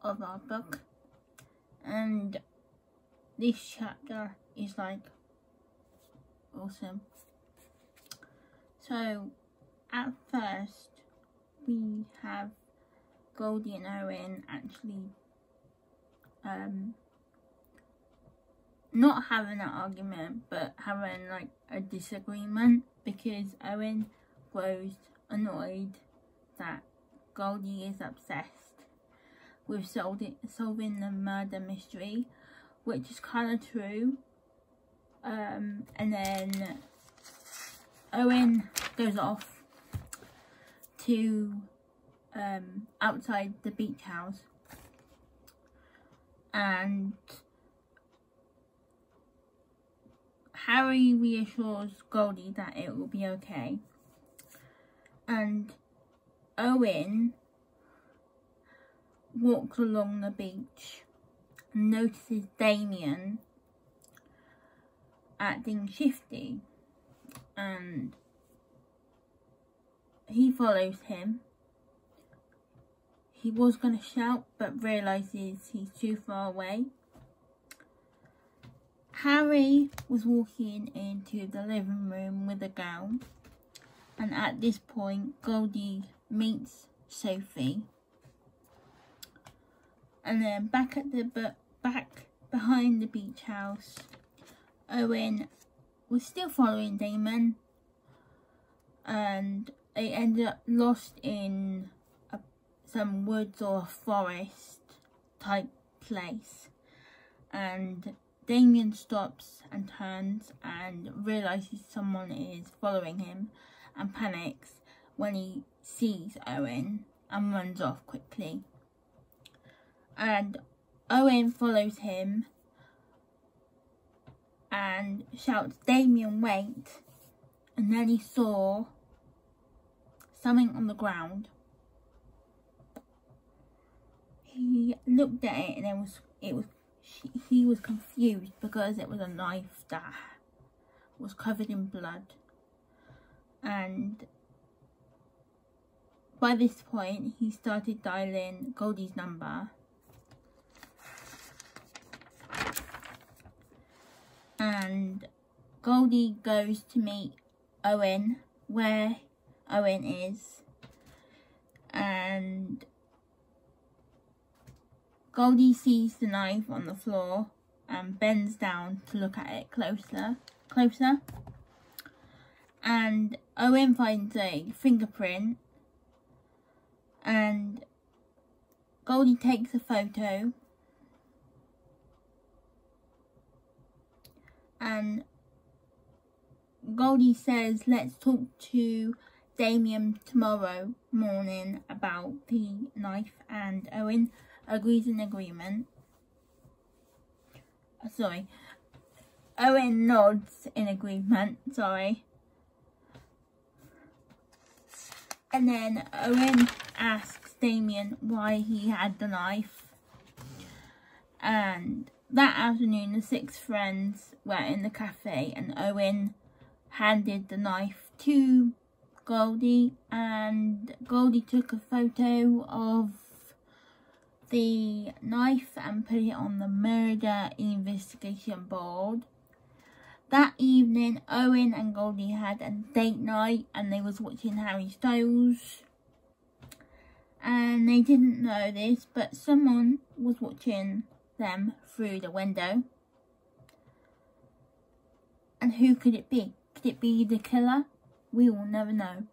of our book, and this chapter is like awesome. So at first we have Goldie and Owen actually not having an argument, but having like a disagreement, because Owen grows annoyed that Goldie is obsessed with solving the murder mystery, which is kind of true. And then Owen goes off to outside the beach house, and Harry reassures Goldie that it will be okay, and Owen walks along the beach and notices Damien acting shifty, and he follows him. He was going to shout, but realises he's too far away. Harry was walking into the living room with a girl, and at this point Goldie meets Sophie. And then back behind the beach house, Owen was still following Damon, and they ended up lost in some woods or a forest type place, and Damien stops and turns and realises someone is following him, and panics when he sees Owen and runs off quickly. And Owen follows him and shouts, "Damien, wait!" And then he saw something on the ground. He looked at it, and he was confused because it was a knife that was covered in blood. And by this point he started dialing Goldie's number, and Goldie goes to meet Owen where Owen is, and Goldie sees the knife on the floor and bends down to look at it closer. And Owen finds a fingerprint, and Goldie takes a photo, and Goldie says, "Let's talk to Damien tomorrow morning about the knife," and Owen agrees in agreement. Owen nods in agreement, And then Owen asks Damien why he had the knife. And that afternoon the 6 friends were in the cafe, and Owen handed the knife to Goldie, and Goldie took a photo of the knife and put it on the murder investigation board. That evening Owen and Goldie had a date night, and they was watching Harry Styles, and they didn't know this, but someone was watching them through the window. And who could it be? Could it be the killer? We will never know.